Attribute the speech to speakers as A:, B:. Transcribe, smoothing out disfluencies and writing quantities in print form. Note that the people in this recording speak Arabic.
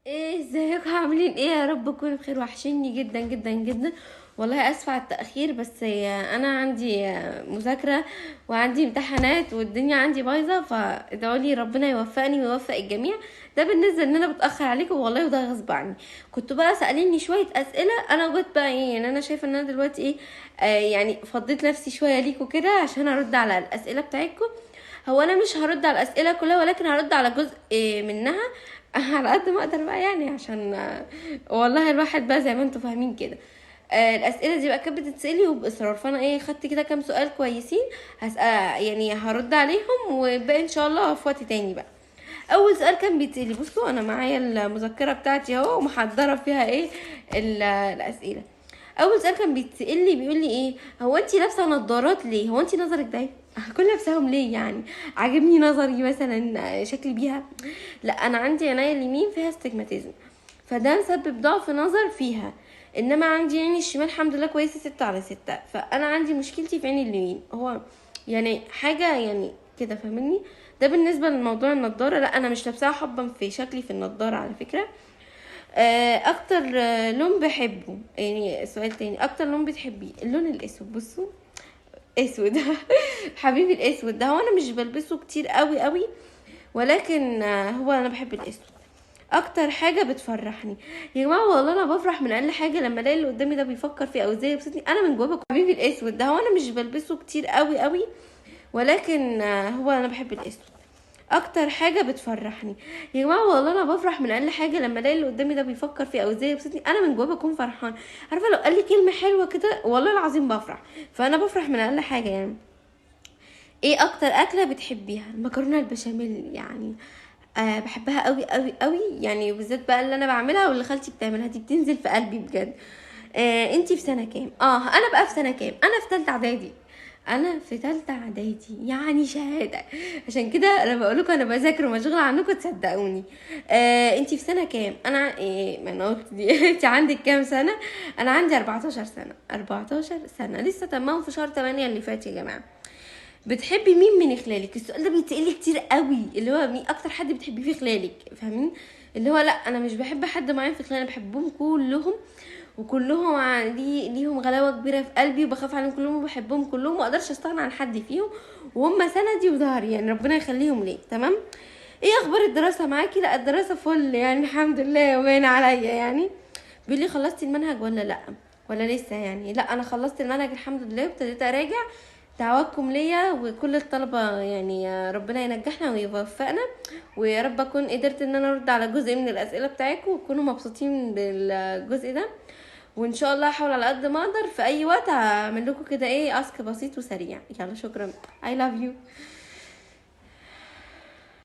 A: ايه ازيكم عاملين ايه؟ يا رب تكونوا بخير. وحشني جدا جدا جدا. والله اسفه على التاخير، بس انا عندي مذاكره وعندي امتحانات والدنيا عندي بايظه، فادعوا لي ربنا يوفقني ويوفق الجميع. ده بالنسبه ان انا بتاخر عليكم والله، وده غصب عني. كنتوا بقى ساليني شويه اسئله، انا قلت بقى ايه يعني، انا شايفه ان انا دلوقتي ايه، يعني فضيت نفسي شويه ليكم كده عشان ارد على الاسئله بتاعتكم. هو انا مش هرد على الاسئله كلها، ولكن هرد على جزء منها على قد ما اقدر بقى، يعني عشان والله الواحد بقى زي ما انتوا فاهمين كده. الاسئله دي بقى كانت بتتسالي وباصرار، فانا ايه خدت كده كام سؤال كويسين. هسأل يعني هرد عليهم، وباقي ان شاء الله في وقت تاني بقى. اول سؤال كان بيتسالي، بصوا انا معايا المذكره بتاعتي اهو ومحضره فيها ايه الاسئله. اول سؤال كان بيتسال لي، بيقول لي ايه، هو انت لابسه نظارات ليه؟ هو انت نظرك ضعيف؟ كل لابساهم ليه يعني؟ عاجبني نظري مثلا شكلي بيها؟ لا، انا عندي عينيا اليمين فيها استجماتيزم، فده مسبب ضعف نظر فيها. انما عندي عيني الشمال الحمد لله كويسه 6/6، فانا عندي مشكلتي في عيني اليمين. هو يعني حاجه يعني كده، فاهمني؟ ده بالنسبه لموضوع النضاره. لا انا مش لابساها حبا في شكلي في النضاره على فكره. اكتر لون بحبه، يعني سؤال تاني، اكتر لون بتحبيه؟ اللون الاسود. بصوا، اسود. حبيبي الاسود ده، هو انا مش بلبسه كتير قوي قوي، ولكن هو انا بحب الاسود. اكتر حاجه بتفرحني يا جماعه، والله انا بفرح من اقل حاجه لما الاقي اللي قدامي ده بيفكر فيا او ازاي يبسطني، انا من جوه حبيبي الاسود ده، هو انا مش بلبسه كتير قوي قوي، ولكن هو انا بحب الاسود. اكتر حاجه بتفرحني يا جماعه، والله انا بفرح من اقل حاجه لما الاقي اللي قدامي ده بيفكر فيا او ازاي يبسطني، انا من جوه بكون فرحان. عارفه لو قال لي كلمه حلوه كده والله العظيم بفرح، فانا بفرح من اقل حاجه يعني. ايه اكتر اكله بتحبيها؟ المكرونه البشاميل يعني. بحبها قوي قوي قوي يعني، بالذات بقى اللي انا بعملها واللي خالتي بتعملها دي بتنزل في قلبي بجد. انتي في سنه كام؟ انا بقى في سنه كام؟ انا في تالتة اعدادي. انا في تالتة اعدادي يعني شهاده. عشان كده انا بقول لكم انا بذاكر ومشغوله عنكم تصدقوني. انتي في سنه كام؟ انا ما انا قلت دي. انتي عندك كام سنه؟ انا عندي 14 سنه. 14 سنه لسه تمام في شهر 8 اللي فات يا جماعه. بتحبي مين من خلالك؟ السؤال ده بيتسألي كتير قوي، اللي هو مين اكتر حد بتحبيه في خلالك، فاهمين؟ اللي هو لا انا مش بحب حد معين في خلالي، انا بحبهم كلهم، وكلهم ليهم غلاوه كبيره في قلبي، وبخاف عليهم كلهم وبحبهم كلهم، وما اقدرش استغنى عن حد فيهم، وهم سندي وظهري يعني، ربنا يخليهم ليه. تمام. ايه اخبار الدراسه معاكي؟ لا الدراسه فل يعني الحمد لله، وباين عليا يعني. بيقول لي خلصتي المنهج ولا لا، ولا لسه يعني؟ لا انا خلصت المنهج الحمد لله، وابتديت اراجع. دعواتكم ليا وكل الطلبة يعني، يا ربنا ينجحنا ويوفقنا، ويا رب اكون قدرت ان انا ارد على جزء من الاسئلة بتاعتكم وتكونوا مبسوطين بالجزء ده. وان شاء الله هحاول على قد ما اقدر في اي وقت اعمل لكم كده ايه اسك بسيط وسريع. يلا شكرا. I love you.